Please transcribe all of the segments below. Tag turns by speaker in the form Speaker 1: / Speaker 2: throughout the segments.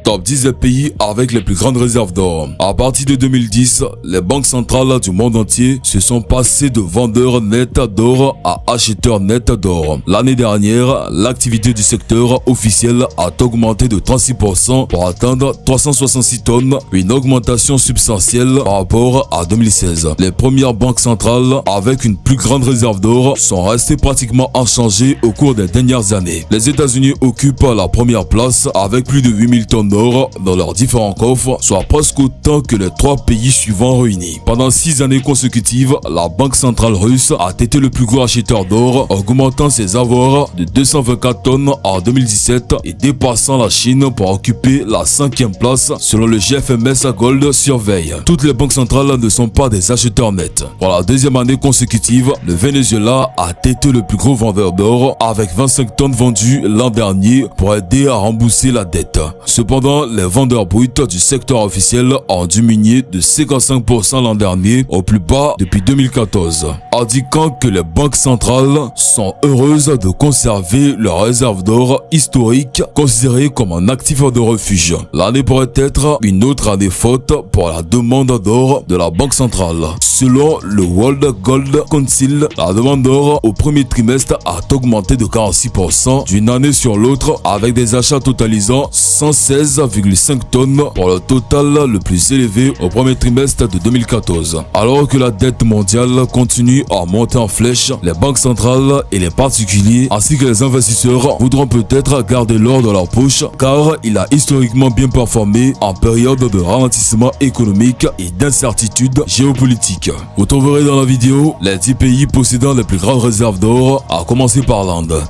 Speaker 1: Top 10 des pays avec les plus grandes réserves d'or. À partir de 2010, les banques centrales du monde entier se sont passées de vendeurs nets d'or à acheteurs nets d'or. L'année dernière, l'activité du secteur officiel a augmenté de 36% pour atteindre 366 tonnes, une augmentation substantielle par rapport à 2016. Les premières banques centrales avec une plus grande réserve d'or sont restées pratiquement inchangées au cours des dernières années. Les États-Unis occupent la première place avec plus de 8000 tonnes d'or dans leurs différents coffres, soit presque autant que les 3 pays suivants réunis. Pendant 6 années consécutives, la Banque centrale russe a été le plus gros acheteur d'or, augmentant ses avoirs de 224 tonnes en 2017 et dépassant la Chine pour occuper la 5e place selon le GFMS Gold Survey. Toutes les banques centrales ne sont pas des acheteurs nets. Pour la 2e année consécutive, le Venezuela a été le plus gros vendeur d'or avec 25 tonnes vendues l'an dernier pour aider à rembourser la dette. Cependant, les vendeurs bruts du secteur officiel ont diminué de 55% l'an dernier au plus bas depuis 2014, indiquant que les banques centrales sont heureuses de conserver leurs réserves d'or historiques considérées comme un actif de refuge. L'année pourrait être une autre année faute pour la demande d'or de la banque centrale. Selon le World Gold Council, la demande d'or au premier trimestre a augmenté de 46% d'une année sur l'autre avec des achats totalisant 116,5 tonnes pour le total le plus élevé au premier trimestre de 2014. Alors que la dette mondiale continue à monter en flèche, les banques centrales et les particuliers ainsi que les investisseurs voudront peut-être garder l'or dans leur poche car il a historiquement bien performé en période de ralentissement économique et d'incertitude géopolitique. Vous trouverez dans la vidéo les 10 pays possédant les plus grandes réserves d'or, à commencer par l'Inde.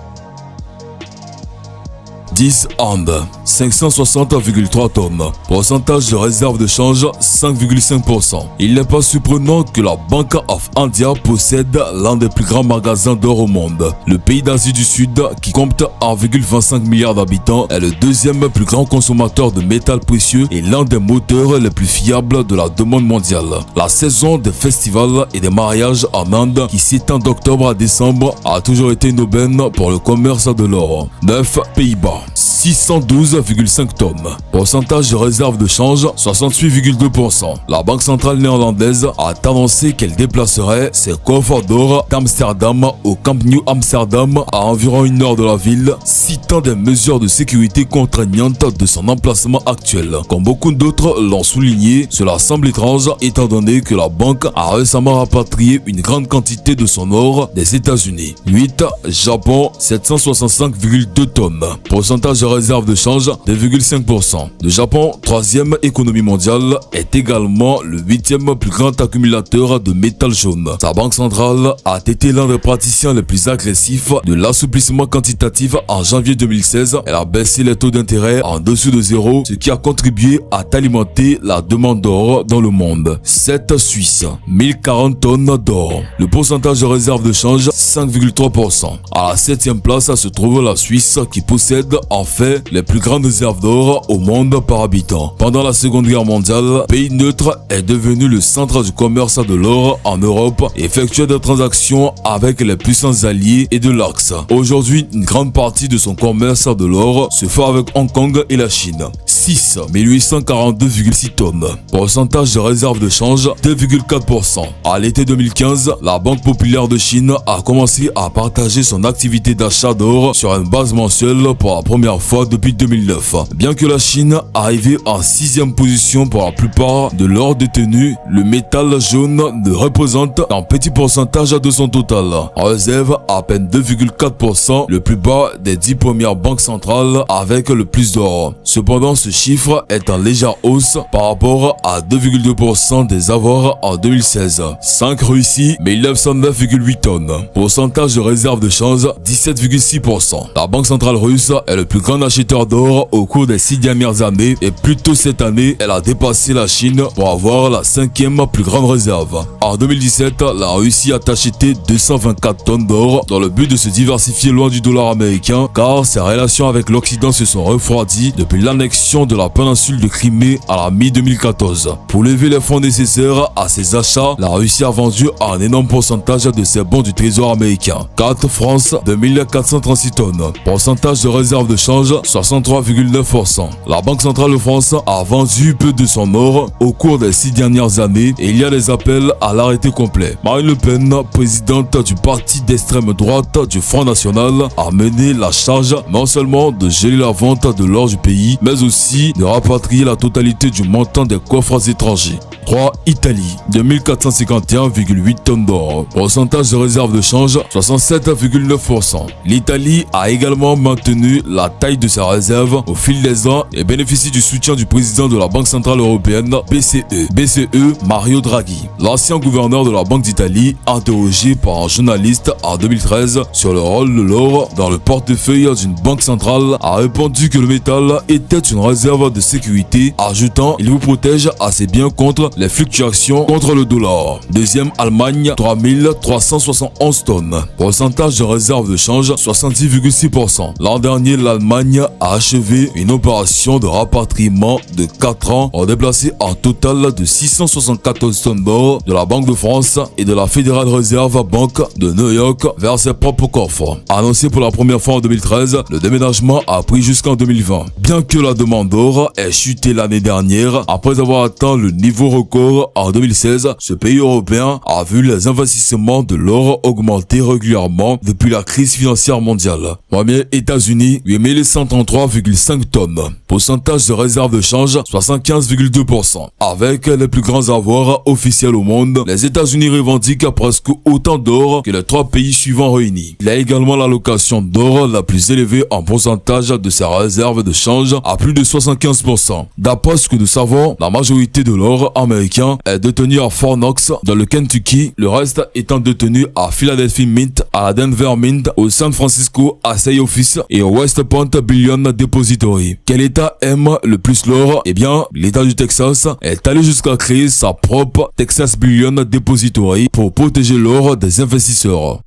Speaker 1: 10. Inde, 560,3 tonnes. Pourcentage de réserve de change, 5,5%. Il n'est pas surprenant que la Bank of India possède l'un des plus grands magasins d'or au monde. Le pays d'Asie du Sud, qui compte 1,25 milliard d'habitants, est le 2e plus grand consommateur de métal précieux et l'un des moteurs les plus fiables de la demande mondiale. La saison des festivals et des mariages en Inde, qui s'étend d'octobre à décembre, a toujours été une aubaine pour le commerce de l'or. 9. Pays-Bas, 612,5 tonnes. Pourcentage de réserve de change, 68,2%. La Banque centrale néerlandaise a annoncé qu'elle déplacerait ses coffres d'or d'Amsterdam au Camp Nou Amsterdam, à environ 1 heure de la ville, citant des mesures de sécurité contraignantes de son emplacement actuel. Comme beaucoup d'autres l'ont souligné, cela semble étrange étant donné que la banque a récemment rapatrié une grande quantité de son or des États-Unis. 8. Japon, 765,2 tonnes. Pourcentage de réserve de change, 2,5%. Le Japon, 3e économie mondiale, est également le 8e plus grand accumulateur de métal jaune. Sa banque centrale a été l'un des praticiens les plus agressifs de l'assouplissement quantitatif en janvier 2016. Elle a baissé les taux d'intérêt en dessous de zéro, ce qui a contribué à alimenter la demande d'or dans le monde. 7. Suisse, 1040 tonnes d'or. Le pourcentage de réserve de change, 5,3%. À la 7e place se trouve la Suisse, qui possède en fait les plus grandes réserves d'or au monde par habitant. Pendant la Seconde Guerre mondiale, pays neutre est devenu le centre du commerce de l'or en Europe et effectuait des transactions avec les puissants alliés et de l'Axe. Aujourd'hui, une grande partie de son commerce de l'or se fait avec Hong Kong et la Chine. 6. 1842,6 tonnes. Pourcentage de réserve de change, 2,4%. À l'été 2015, la Banque populaire de Chine a commencé à partager son activité d'achat d'or sur une base mensuelle pour la première fois depuis 2009. Bien que la Chine arrive en 6e position pour la plupart de l'or détenu, le métal jaune ne représente qu'un petit pourcentage de son total. En réserve à peine 2,4%, le plus bas des 10 premières banques centrales avec le plus d'or. Cependant, ce chiffre est en légère hausse par rapport à 2,2% des avoirs en 2016. 5. Russie, 1909,8 tonnes. Pourcentage de réserve de change, 17,6%. La Banque centrale russe est le plus grand acheteur d'or au cours des 6 dernières années et plus tôt cette année, elle a dépassé la Chine pour avoir la 5e plus grande réserve. En 2017, la Russie a acheté 224 tonnes d'or dans le but de se diversifier loin du dollar américain car ses relations avec l'Occident se sont refroidies depuis l'annexion l'annexion de la péninsule de Crimée à la mi-2014. Pour lever les fonds nécessaires à ses achats, la Russie a vendu un énorme pourcentage de ses bons du trésor américain. 4 France 2436 tonnes. Pourcentage de réserve de change 63,9%. La Banque centrale de France a vendu peu de son or au cours des 6 dernières années et il y a des appels à l'arrêté complet. Marine Le Pen, présidente du parti d'extrême droite du Front National, a mené la charge non seulement de geler la vente de l'or du pays, mais aussi de rapatrier la totalité du montant des coffres étrangers. 3. Italie, 2451,8 tonnes d'or. Pourcentage de réserve de change, 67,9%. L'Italie a également maintenu la taille de ses réserves au fil des ans et bénéficie du soutien du président de la Banque Centrale Européenne, BCE, Mario Draghi. L'ancien gouverneur de la Banque d'Italie, interrogé par un journaliste en 2013 sur le rôle de l'or dans le portefeuille d'une banque centrale, a répondu que le métal était une réserve de sécurité, ajoutant « Il vous protège assez bien contre les fluctuations contre le dollar ». Deuxième, Allemagne, 3371 tonnes. Pourcentage de réserve de change, 70,6%. L'an dernier, l'Allemagne a achevé une opération de rapatriement de 4 ans en déplacé un total de 674 tonnes d'or de la Banque de France et de la Federal Reserve Bank de New York vers ses propres coffres. Annoncé pour la première fois en 2013, le déménagement a pris jusqu'en 2020. Bien que la demande d'or ait chuté l'année dernière, après avoir atteint le niveau record en 2016, ce pays européen a vu les investissements de l'or augmenter régulièrement depuis la crise financière mondiale. Premier, États-Unis, 8133,5 tonnes. Pourcentage de réserve de change, 75,2%. Avec les plus grands avoirs officiels au monde, les États-Unis revendiquent presque autant d'or que les 3 pays suivants réunis. Il a également l'allocation d'or la plus élevée en pourcentage de ses réserves de change à plus de 75%. D'après ce que nous savons, la majorité de l'or américain est détenu à Fort Knox dans le Kentucky, le reste étant détenu à Philadelphia Mint, à la Denver Mint, au San Francisco Assay Office et au West Point Bullion Depository. Quel État aime le plus l'or? Eh bien, l'État du Texas est allé jusqu'à créer sa propre Texas Bullion Depository pour protéger l'or des investisseurs.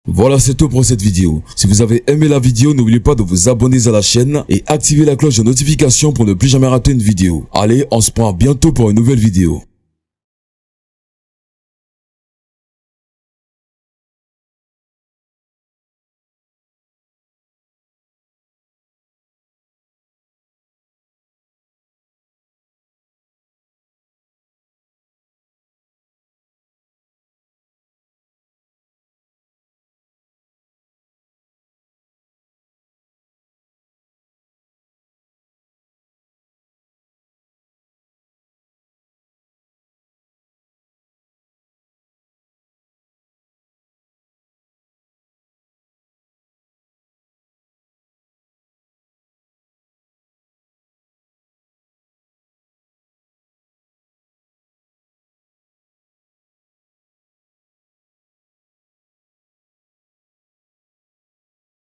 Speaker 1: Voilà, c'est tout pour cette vidéo. Si vous avez aimé la vidéo, n'oubliez pas de vous abonner à la chaîne et activer la cloche de notification pour ne plus jamais rater une vidéo. Allez, on se prend bientôt pour une nouvelle vidéo.